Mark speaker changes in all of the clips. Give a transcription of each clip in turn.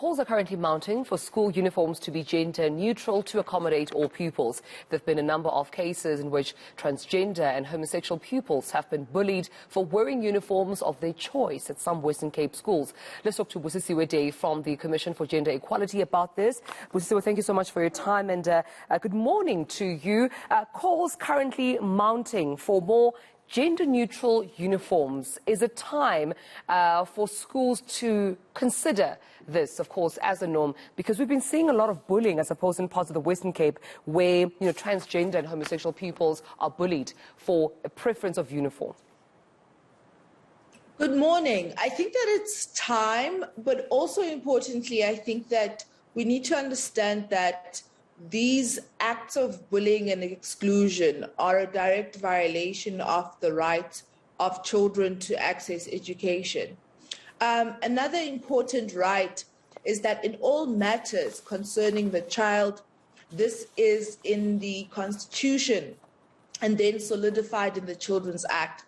Speaker 1: Calls are currently mounting for school uniforms to be gender neutral to accommodate all pupils. There have been a number of cases in which transgender and homosexual pupils have been bullied for wearing uniforms of their choice at some Western Cape schools. Let's talk to Busisiwe Deyi from the Commission for Gender Equality about this. Busisiwe, thank you so much for your time and good morning to you. Calls currently mounting for more gender-neutral uniforms. Is it time for schools to consider this, of course, as a norm? Because we've been seeing a lot of bullying, I suppose, in parts of the Western Cape where, transgender and homosexual pupils are bullied for a preference of uniform.
Speaker 2: Good morning. I think that it's time, but also importantly, I think that we need to understand that these acts of bullying and exclusion are a direct violation of the right of children to access education. Another important right is that in all matters concerning the child, this is in the Constitution and then solidified in the Children's Act.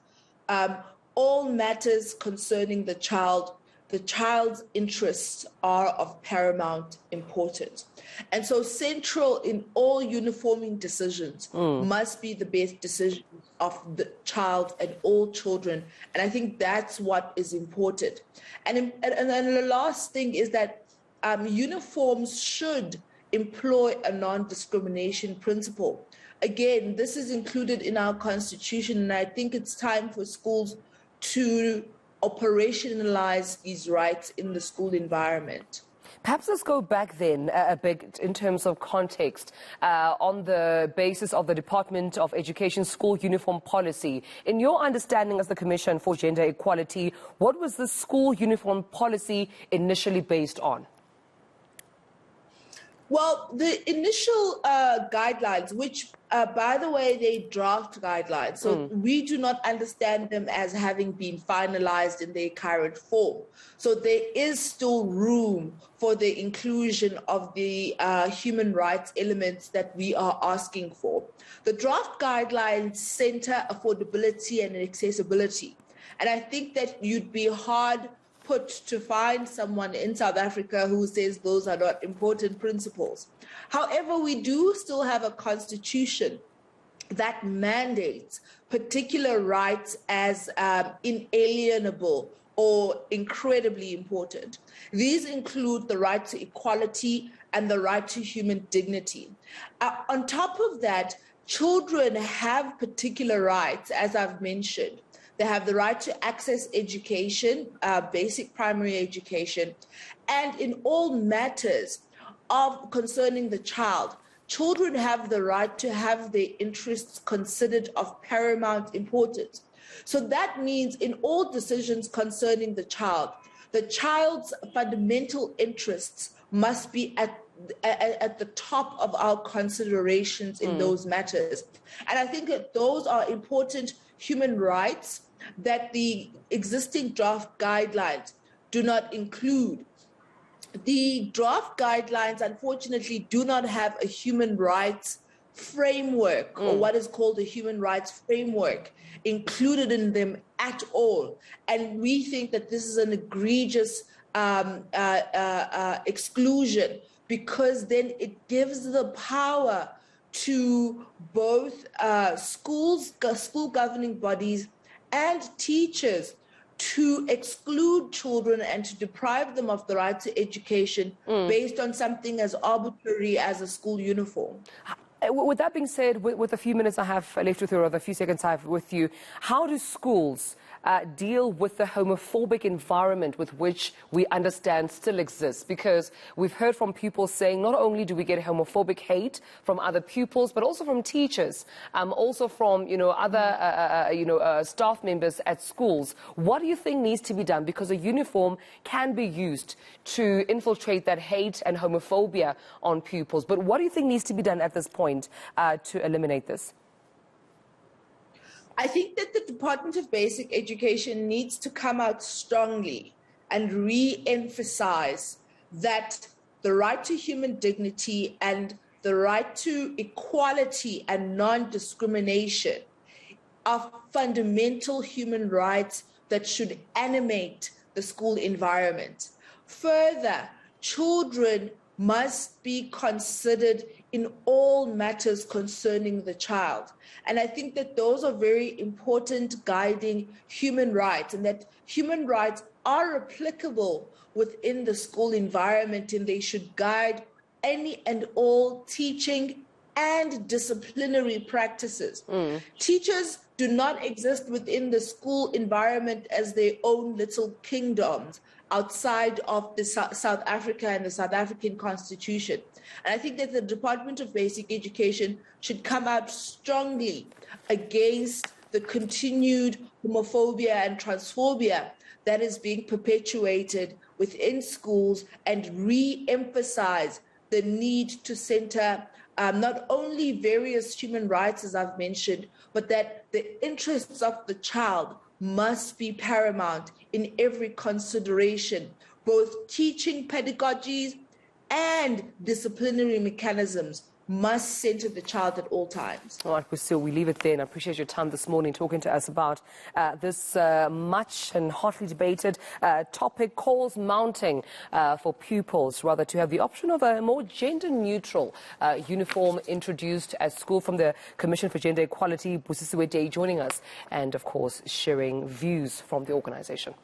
Speaker 2: All matters concerning the child's interests are of paramount importance. And so central in all uniforming decisions must be the best decision of the child and all children. And I think that's what is important. And the last thing is that uniforms should employ a non-discrimination principle. Again, this is included in our Constitution, and I think it's time for schools to operationalize these rights in the school environment.
Speaker 1: Perhaps let's go back then a bit in terms of context on the basis of the Department of Education school uniform policy. In your understanding as the Commission for Gender Equality, what was the school uniform policy initially based on?
Speaker 2: Well, the initial guidelines, which, by the way, they draft guidelines, so we do not understand them as having been finalized in their current form. So there is still room for the inclusion of the human rights elements that we are asking for. The draft guidelines center affordability and accessibility. And I think that you'd be hard put to find someone in South Africa who says those are not important principles. However, we do still have a constitution that mandates particular rights as inalienable or incredibly important. These include the right to equality and the right to human dignity. On top of that, children have particular rights, as I've mentioned. They have the right to access education, basic primary education, and in all matters concerning the child, children have the right to have their interests considered of paramount importance. So that means in all decisions concerning the child's fundamental interests must be at the top of our considerations in those matters. And I think that those are important human rights that the existing draft guidelines do not include. The draft guidelines, unfortunately, do not have a human rights framework or what is called a human rights framework included in them at all. And we think that this is an egregious exclusion, because then it gives the power to both school governing bodies and teachers to exclude children and to deprive them of the right to education based on something as arbitrary as a school uniform.
Speaker 1: With that being said, with a few minutes I have left with you, or the few seconds I have with you, how do schools deal with the homophobic environment with which we understand still exists? Because we've heard from pupils saying not only do we get homophobic hate from other pupils, but also from teachers, also from other staff members at schools. What do you think needs to be done? Because a uniform can be used to infiltrate that hate and homophobia on pupils. But what do you think needs to be done at this point to eliminate this?
Speaker 2: I think that the Department of Basic Education needs to come out strongly and re-emphasize that the right to human dignity and the right to equality and non-discrimination are fundamental human rights that should animate the school environment. Further, children must be considered in all matters concerning the child. And I think that those are very important guiding human rights, and that human rights are applicable within the school environment, and they should guide any and all teaching and disciplinary practices. Teachers do not exist within the school environment as their own little kingdoms outside of the South Africa and the South African Constitution. And I think that the Department of Basic Education should come out strongly against the continued homophobia and transphobia that is being perpetuated within schools, and re-emphasize the need to center not only various human rights, as I've mentioned, but that the interests of the child must be paramount in every consideration. Both teaching pedagogies and disciplinary mechanisms must center the child at all times.
Speaker 1: All right, Busisiwe, we leave it there, and I appreciate your time this morning talking to us about this much and hotly debated topic, calls mounting for pupils rather to have the option of a more gender-neutral uniform introduced at school. From the Commission for Gender Equality, Busisiwe Deyi joining us, and of course sharing views from the organization.